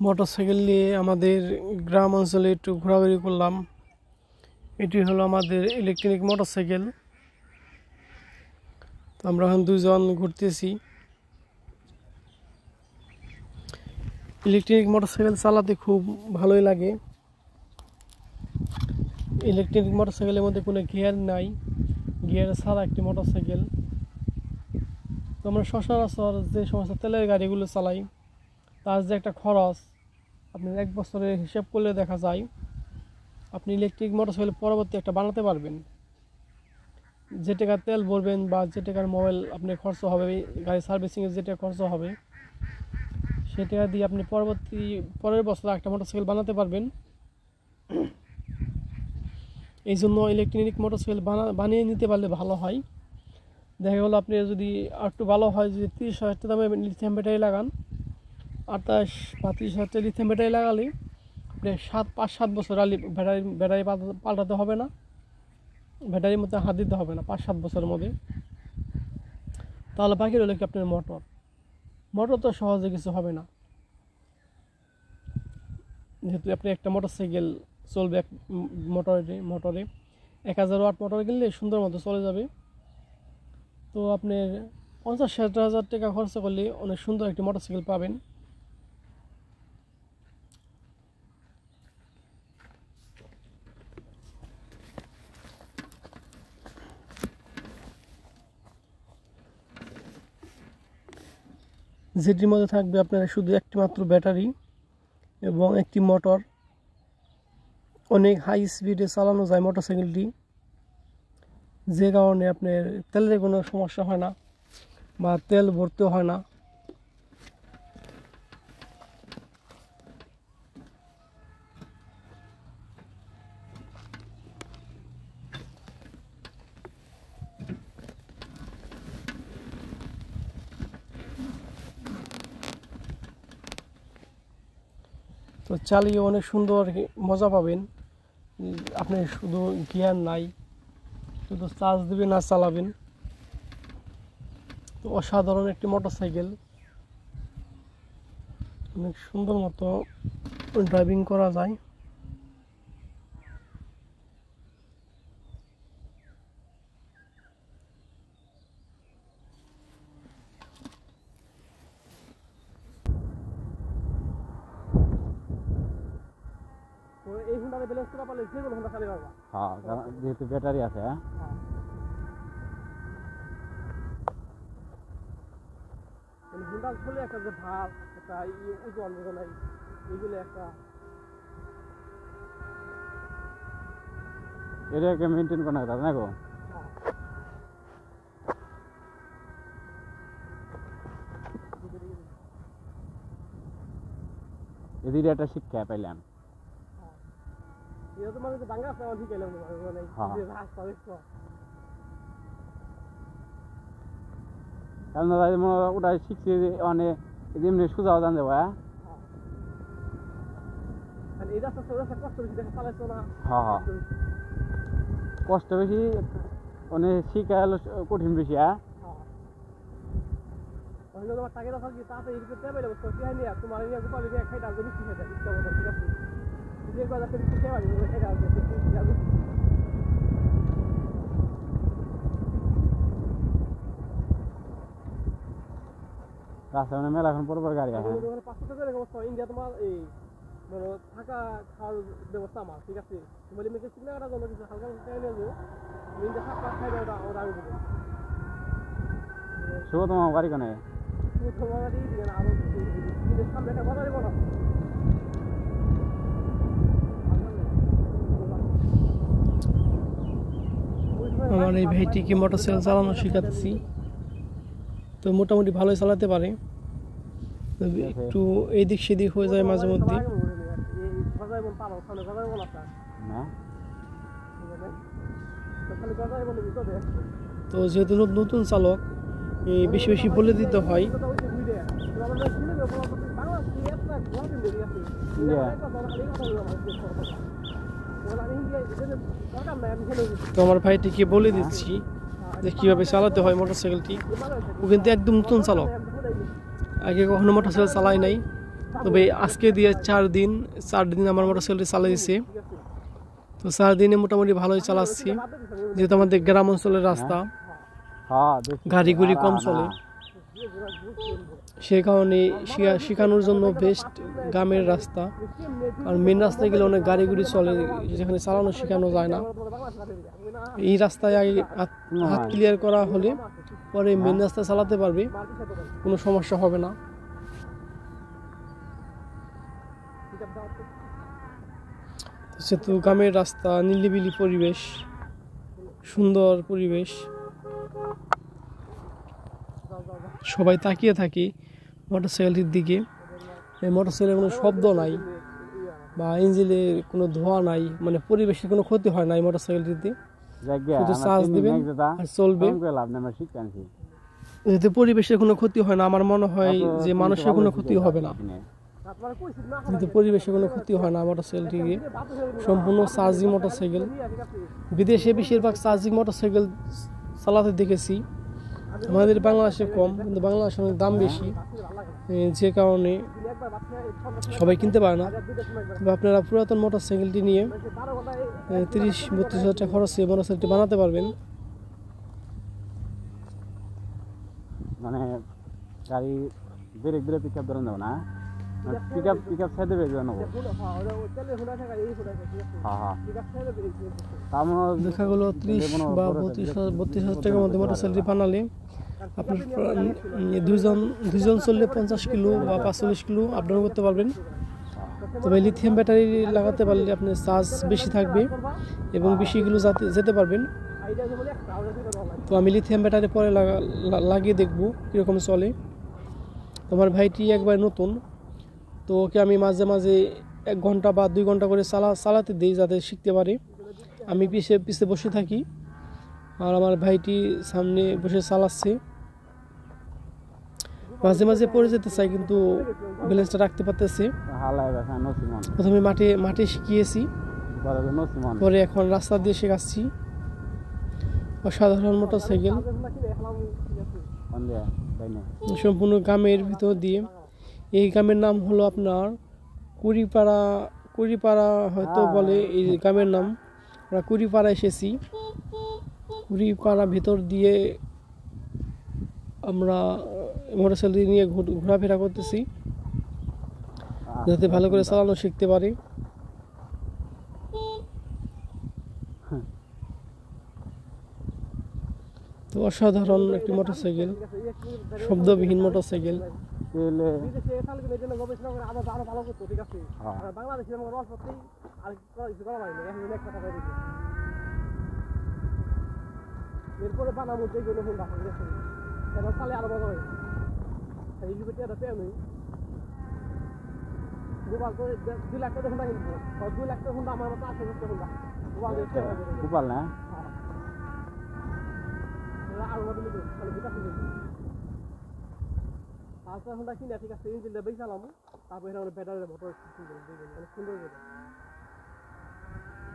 Motorcycle নিয়ে আমাদের গ্রাম অঞ্চলে একটু ঘোরাঘুরি করলাম। এটি হলো আমাদের ইলেকট্রিক মোটরসাইকেল। তো আমরা এখন দুজন ঘুরতেছি। ইলেকট্রিক মোটরসাইকেল চালাতে খুব ভালোই লাগে। ইলেকট্রিক মোটরসাইকেলের মধ্যে কোনো গিয়ার নাই, গিয়ার ছাড়া একটি মোটরসাইকেল। তো আমরা সচরাচর যে সমস্ত তেলের গাড়িগুলো চালাই তার যে একটা খরচ আপনি এক বছরে হিসাব করলে দেখা যায় আপনি ইলেকট্রিক মোটরসাইকেল পরবর্তী একটা বানাতে পারবেন। যে টাকার তেল ভরবেন বা যে টাকার মোবাইল আপনি খরচ হবে, গাড়ি সার্ভিসিংয়ের যে টাকা খরচ হবে, সে টাকা দিয়ে আপনি পরের বছর একটা মোটরসাইকেল বানাতে পারবেন। এই জন্য ইলেকট্রিক মোটরসাইকেল বানিয়ে নিতে পারলে ভালো হয়। দেখা গেলো আপনি যদি একটু ভালো হয়, যদি 30,000 টাকা দামে লিথিয়াম ব্যাটারি লাগান, 28 বা 30,000 টাকা লিথিয়াম ব্যাটারি লাগালে আপনি 5-7 বছর ব্যাটারি পাল্টাতে হবে না, ব্যাটারির মধ্যে হাত দিতে হবে না 5-7 বছরের মধ্যে। তাহলে বাকি রইল কি আপনার মোটর তো সহজে কিছু হবে না, যেহেতু আপনি একটা মোটরসাইকেল চলবে এক মোটরে 1000 ওয়াট মোটর কিনলে সুন্দর মতো চলে যাবে। তো আপনার 50-60,000 টাকা খরচ করলে অনেক সুন্দর একটি মোটরসাইকেল পাবেন। যেটির মধ্যে থাকবে আপনার শুধু একটি মাত্র ব্যাটারি এবং একটি মোটর। অনেক হাই স্পিডে চালানো যায় মোটরসাইকেলটি, যে কারণে আপনার তেলের কোনো সমস্যা হয় না বা তেল ভরতে হয় না। তো চালিয়ে অনেক সুন্দর মজা পাবেন। আপনি শুধু গিয়ার নাই, শুধু চার্জ দেবেন আর চালাবেন। তো অসাধারণ একটি মোটরসাইকেল, অনেক সুন্দর মতো ড্রাইভিং করা যায়। এই হুন্ডারে ব্যালেন্স করা পারলে যে কোনো হুন্ডা চালিয়ে পারবা। হ্যাঁ, যেহেতু ব্যাটারি আছে। হুন্ডা চলে একটা যে ভার, একটা ওজন নাই, এগুলো একটা এটাকে মেনটেন করা না না গো। এদিকে একটা শিক্ষা পাইলাম। এটা তো মানে বাংলা আছে ঠিক এলাম মানে রাস্তা দেখো। কারণ ওটা শিখছি মানে এমনি সোজাও জান যাবো। হ্যাঁ, এই রাস্তা কষ্ট বেশি দেখা চালাইছো না। হ্যাঁ, কষ্ট বেশি, মানে শিখা হলো কঠিন বেশি। তোমার টাকা রাখা কি তাতে এদিকে টেবিলে বসে কি হয় না, তোমার এই গোপাল দিয়ে খাইটা জমি শিখে যায় ইচ্ছা মতো, ঠিক আছে? যে কথা তুমি শিখে পারি খাইটা আছে রাস্তা মানে মেলা এখন পর গাড়ি আছে। 500 টাকা অবস্থা ইন্ডিয়া তোমার এই ধরো থাকা খাওয়ার ব্যবস্থা আমার, ঠিক আছে? তুমি মেকে চিন্তা করা জন্য কিছু হালকা টাকা নিয়ে যাবো, ইন্ডিয়া থাকা খাইবে ওরা আমি দেবো। শুভ তোমার গাড়ি কেন তোমার গাড়ি দিকে না, আরো সামনে একটা বাজারে বলো। আমার এই ভাইটিকে মোটরসাইকেল চালানো শেখাতেছি, তো মোটামুটি ভালোই চালাতে পারে। একটু এইদিক সেদিক হয়ে যায় মাঝে মধ্যে। তো যেহেতু নতুন চালক, বেশি বেশি বলে দিতে হয়। তো আমার ভাইটিকে বলে দিচ্ছি যে কীভাবে চালাতে হয় মোটরসাইকেলটি। ও কিন্তু একদম নতুন চালক, আগে কখনো মোটরসাইকেল চালায় নাই। তবে আজকে দিয়ে 4 দিন আমার মোটরসাইকেলটি চালাইছে। তো 4 দিনে মোটামুটি ভালোই চালাচ্ছি, যেহেতু আমাদের গ্রাম অঞ্চলের রাস্তা, হ্যাঁ দেখছি গাড়ি গুড়ি কম চলে, সেই কারণে শেখানোর জন্য বেস্ট গ্রামের রাস্তা। আর মেন রাস্তায় গেলে অনেক গাড়ি গুড়ি চলে, যেখানে চালানো শেখানো যায় না। এই রাস্তায় আগে হাত ক্লিয়ার করা হলে পরে মেন রাস্তায় চালাতে পারবে, কোনো সমস্যা হবে না। সেতু গ্রামের রাস্তা, নিরিবিলি পরিবেশ, সুন্দর পরিবেশ, সবাই তাকিয়ে থাকি মোটরসাইকেলটির দিকে। এই মোটরসাইকেলের কোনো শব্দ নাই বা ইঞ্জিনে কোনো ধোঁয়া নাই, মানে পরিবেশের কোনো ক্ষতি হয় না এই মোটরসাইকেলটিতে। শুধু চার্জ দিবেন আর চলবে, এতে পরিবেশের কোনো ক্ষতি হয় না। আমার মনে হয় যে মানুষের কোনো ক্ষতি হবে না, কিন্তু পরিবেশে কোনো ক্ষতি হয় না মোটরসাইকেলটিকে। সম্পূর্ণ চার্জিং মোটরসাইকেল। বিদেশে বেশিরভাগ চার্জিং মোটরসাইকেল চালাতে দেখেছি, আমাদের বাংলাদেশে কম, কিন্তু বাংলাদেশে অনেক দাম বেশি, যে কারণে সবাই কিনতে পারে না। তবে আপনারা পুরাতন মোটরসাইকেলটি নিয়ে 30-32 হাজার টাকা খরচে মোটরসাইকেলটি বানাতে পারবেন। মানে গাড়ি ব্রেক পিকআপ ধরে নেব না, পিকআপ সাইডে ব্রেক ধরে নেবো। দেখা গেলো 30 বা 32 হাজার টাকার মধ্যে মোটরসাইকেলটি বানালে আপনার দুজন চললে 50 কিলো বা 45 কিলো আপ ডাউন করতে পারবেন। তবে লিথিয়াম ব্যাটারি লাগাতে পারলে আপনার চার্জ বেশি থাকবে এবং বেশি কিলো যেতে পারবেন। তো আমি লিথিয়াম ব্যাটারি পরে লাগিয়ে দেখবো কীরকম চলে। তোমার ভাইটি একবার নতুন, তো ওকে আমি মাঝে মাঝে 1 ঘন্টা বা 2 ঘন্টা করে চালাতে দিই, যাতে শিখতে পারে। আমি পিছে বসে থাকি আর আমার ভাইটি সামনে বসে চালাচ্ছে। মাঝে মাঝে পড়ে যেতে চাই, কিন্তু ব্যালেন্সটা রাখতে পারতেছে। প্রথমে মাঠে শিখিয়েছি, পরে এখন রাস্তা দিয়ে শেখাচ্ছি। অসাধারণ মোটরসাইকেল, সম্পূর্ণ গ্রামের ভিতর দিয়ে। এই গ্রামের নাম হলো আপনার কুড়িপাড়া হয়তো বলে এই গ্রামের নাম। আমরা কুড়িপাড়া এসেছি, কুড়িপাড়া ভিতর দিয়ে আমরা মোটরসাইকেল নিয়ে ঘোরাফেরা করতেছি, যাতে ভালো করে চালানো শিখতে পারি। তো অসাধারণ একটি মোটরসাইকেল, শব্দবিহীন মোটরসাইকেল। এরপরে বানাবো যে কোনো ফোন রাখা গেছে এটা চালে আরো মজা হয়। এই লিমিটে এটা পেয়ে নেই গোপাল তো 2 লাখ টাকা ফোনটা কিনবো, 2 লাখ টাকা ফোনটা আমার মতো 8 হাজার টাকা ফোনটা গোপাল না আরো মতো নিবো তাহলে বিকাশ হয়ে যাবে। আচ্ছা ফোনটা কিনে ঠিক আছে, ইঞ্জিনটা বেশি চালামো, তারপর এখানে ব্যাটারি মোটর অনেক সুন্দর হবে।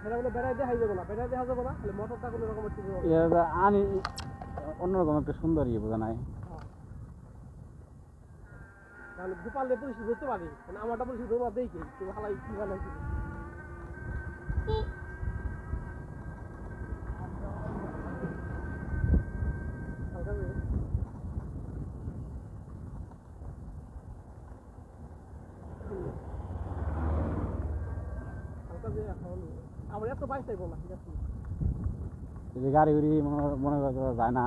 সেটা বলে ব্যাটারি দেখা যাবে না, ব্যাটারি দেখা যাবে না, তাহলে মোটরটা কোনো রকমের ঠিক হবে আনি অন্যরকম একটা সুন্দর ইয়ে বোঝা নাই। তাহলে গোপালে পরিস্থিতি ধরতে পারি, মানে আমারটা পরিস্থিতি ধরবা দেখি তো হালাই কি বানাইছি। আমার এত বাইশ চাইবো না, ঠিক আছে গাড়ি উড়ি মনে করা যায় না,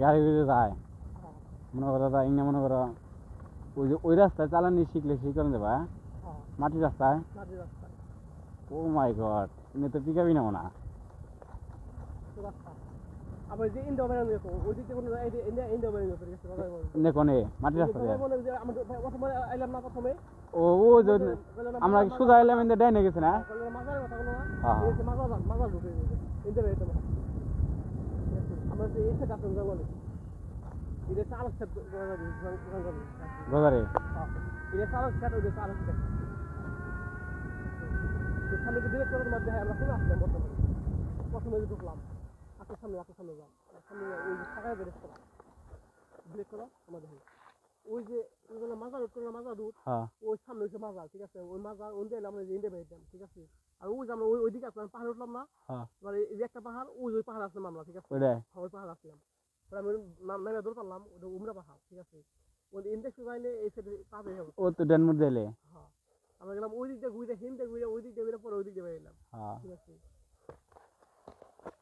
গাড়ি উড়ে যায় মনে করা যায় ইংনা, মনে করো ওই রাস্তায় চালানি শিখলে শিখে দেবা মাটির রাস্তায়। ও মাই গড, তুমি তো পিকাবি নাও না। আবার যে ইন্ডিয়া বেরানো যেত ওই দিকে কোনো ইন্ডিয়া বেরানো যেত দেখনে মাটির রাস্তা প্রথমে আইলাম না, প্রথমে ও যে আমরা সোজা এলাম ইন্দে ডাইনে গেছে না, মাজার কথা বলো মাজার ঢুকে ইন্ডিয়া বেরাইতে না। আমরা যে এসে কাছে জঙ্গলে এটা চাল খেত গজারে, এটা চাল খেত, ওই চাল খেত সামনে যে ব্রেক করার মধ্যে আমরা শুনে আসলাম। প্রথমে ঢুকলাম, সামনে যান, সামনে ওই থাকায় ব্রেক করা আমাদের ওই যে ওইগুলো মাজা রুট করে মাজা রুট হ্যাঁ ওই সামনে হচ্ছে মাজা ঠিক আছে ওই মাজা ওই দিয়ে আমরা ইন্ডিয়া বেরিয়েছিলাম ঠিক আছে আর ওই যে আমরা ওই দিকে আসলাম পাহাড় উঠলাম না হ্যাঁ এবার এই যে একটা পাহাড় ওই পাহাড় আসলাম আমরা ঠিক আছে ওইটাই ওই পাহাড় আসলাম আমি নামে দৌড় পারলাম ওটা উমরা পাহাড় ঠিক আছে ওই ইন্ডিয়া শুকাইলে এই সাইডে পাবে হবে ও তো ডেনমার্ক দিলে হ্যাঁ আমরা গেলাম ওই দিক দিয়ে ঘুরে হিন্দে ঘুরে ওই দিক দিয়ে ঘুরে পরে ওই দিক দিয়ে বেরিয়েলাম হ্যাঁ ঠিক আছে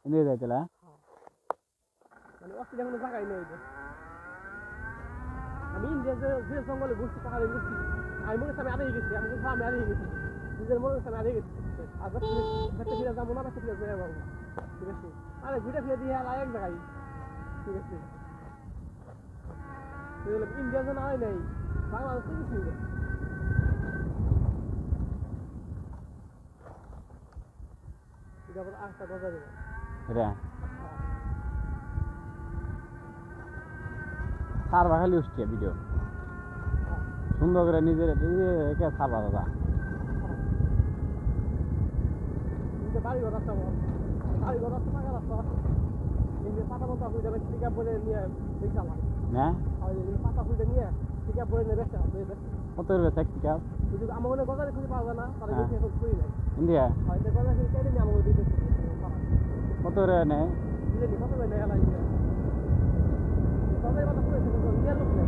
ইন্ডিয়া যাইতেলা হ্যাঁ মানে অস্ট্রেলিয়া কোনো জায়গায় নেই এটা আমি ইন্ডিয়া যে জঙ্গলে ঘুরছি পাহাড়ে ঘুরছি আমি মনে হচ্ছে আমি আড়িয়ে গেছি আমি কিন্তু আমি আড়িয়ে গেছি নিজের মনে হচ্ছে আমি আড়িয়ে গেছি আর ঘুরতে ফিরে যাবো না ঘুরতে ফিরে যাবো ঠিক আছে আরে ঘুরে ফিরে দিয়ে আর এক জায়গায় ঠিক আছে ইন্ডিয়া যেন হয় নাই বাংলাদেশ থেকে কিছু নেই এটা আবার আটটা বাজা দেবো এটা সারবা খালি উঠছে ভিডিও সুন্দর করে নিজের একে সারবা দাদা বাড়ি ঘর রাস্তা বাড়ি ঘর রাস্তা টাকা রাস্তা নিজের পাতা পাতা হয়ে যাবে টিকা বলে নিয়ে বেচা আমার হ্যাঁ পাতা ফুলটা নিয়ে টিকা বলে নিয়ে বেচা কত রুপে ট্যাক্সি কাপ আমার মনে গজারে খুঁজে পাওয়া যায় না তারা বেশি এখন খুঁজে নেয় ইন্ডিয়া হয়তো গজারে খুঁজে কেটে নিয়ে আমাকে দিতে কত রে নেয় দিলে নি কত নেয় এলাই গজারে পাতা খুঁজে নিয়ে লোক নেই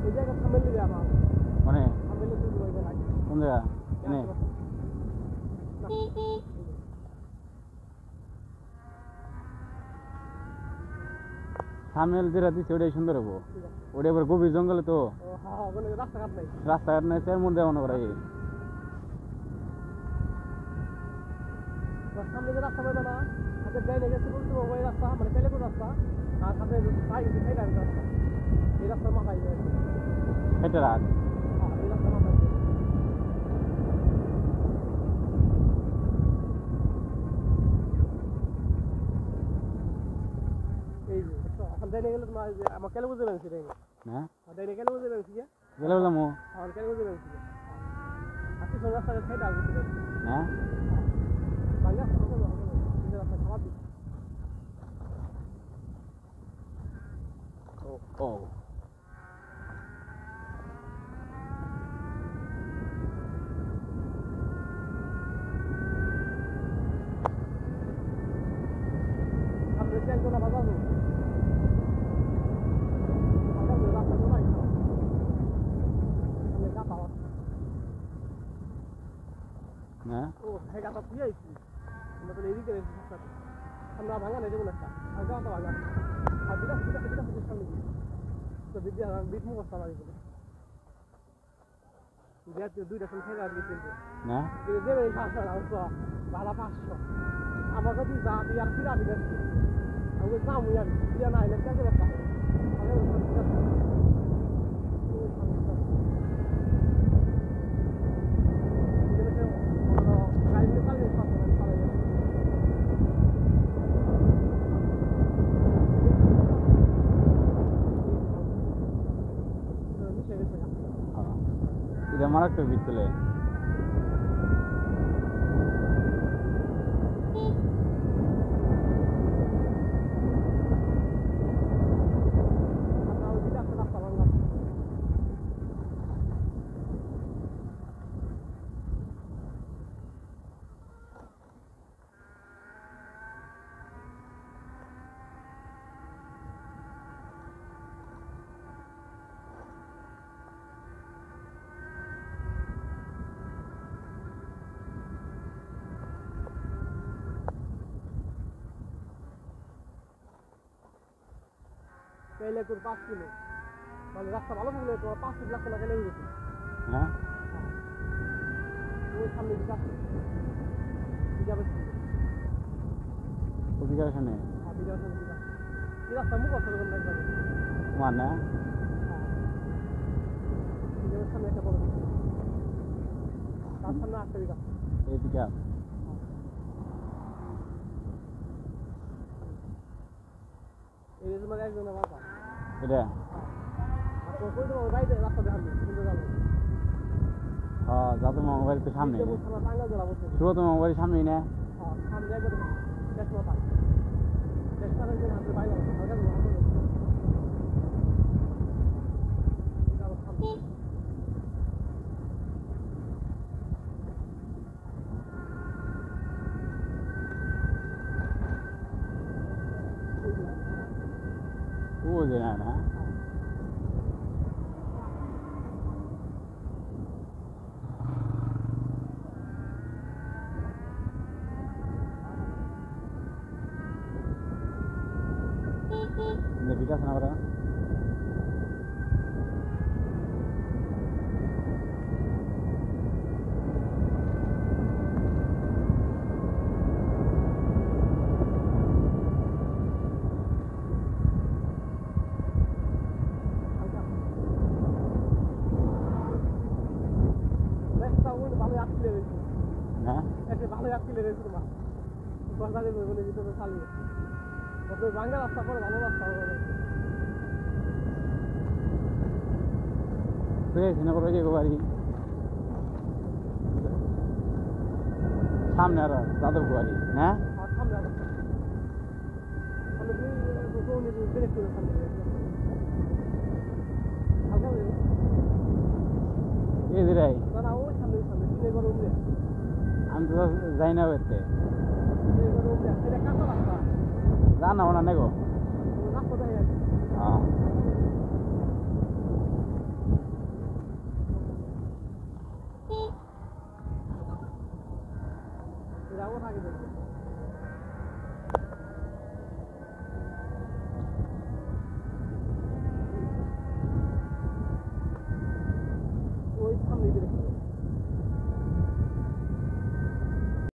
এই জায়গা থামেল দিবে আমার মানে থামেল দিবে ওই জায়গায় কোন জায়গা এনে সামনে যেটা দিচ্ছে ওটাই সুন্দর হবো ওটা এবার গভীর জঙ্গলে তো ও হ্যাঁ ওখানে রাস্তাঘাট নাই রাস্তাঘাট নাই এর মধ্যে মনে করা সামনে যে রাস্তা পাইবে না হাতে যাই লেগেছে বলতে ওই রাস্তা মানে পেলেপুর রাস্তা আর হাতে পাই গেছে খাই রাস্তা এই রাস্তার মাথায় যায় হেঁটে রাত হ্যাঁ এই রাস্তার মাথায় এই যে এখন যাই গেলে তোমার আমার কেলে বুঝে পেয়েছি রে হ্যাঁ যাই কেলে বুঝে পেয়েছি গেলে যাবো আমার কেলে বুঝে পেয়েছি আজকে সব রাস্তায় খাই ডাল গেছে হ্যাঁ বাংলা রাস্তা খাবার দিচ্ছে ও আমরা চেঞ্জ করে বাজাবো রাস্তা কোথায় আমি গা পাওয়া হ্যাঁ ও হ্যাঁ গাটা তুই আইছি আমরা তো এদিকে রেখেছি রাস্তাতে আমরা ভাঙা নেই যেমন একটা আর গাটা ভাঙা আর যেটা সামনে গিয়ে তো দিদি আর বিট মুখ বস্তা মারি বলে দুইটা ফোন খেয়ে আর গেছে না কিন্তু দেবে এই 500 ভাড়া 500 আমার যদি যা দিয়ে আর ফিরা দিবে আমি যাম আর ফিরা না এলে কেন রাস্তা এটা মারাত্মক ভিতরে পেলে তোর 5 কিলো মানে রাস্তা ভালো থাকলে তোর 5 কিলো রাস্তা লাগালে হয়ে যেত হ্যাঁ ওই সামনে দিকে আসছে যাবে ওদিকে এখানে আপনি যাবেন দিকে এই রাস্তা মুখ আসলে কোন একবার মানে এই সামনে একটা বড় তার সামনে একটা দিকে এইদিকে এই যে মানে একজনের বাবা এটা আর তো কই দেবো বাইরে রাস্তা দেখাবো সুন্দর যাবে হ্যাঁ যাদব মামার বাড়ির তো সামনে বিদ্যাপুর থানা টাঙ্গাইল জেলা বলতে সুরত মামার বাড়ির সামনেই না সামনে একবার শেষমাথা শেষমাথার যে হাতের বাইরে হালকা ও যে না না இந்த விகாசன் அவரா ভালো আসলে রয়েছে হ্যাঁ একটা ভালো আসলে রয়েছে তোমার বাজারে বলে ভিতরে চালিয়ে তবে বাংলা রাস্তা পরে ভালো রাস্তা হবে পেয়েছি করে যে বাড়ি সামনে আর যাদব বাড়ি হ্যাঁ আর সামনে আর সামনে ব্রেক করে সামনে হালকা এই দিরাই না ওই সামনে কিনে করে উঠলে আমি তো যাই না বেরতে কিনে করে উঠলে এটা কাঁচা রাস্তা জানা ওনা নেগো রাস্তা দেয় আর কি হ্যাঁ এরাও থাকে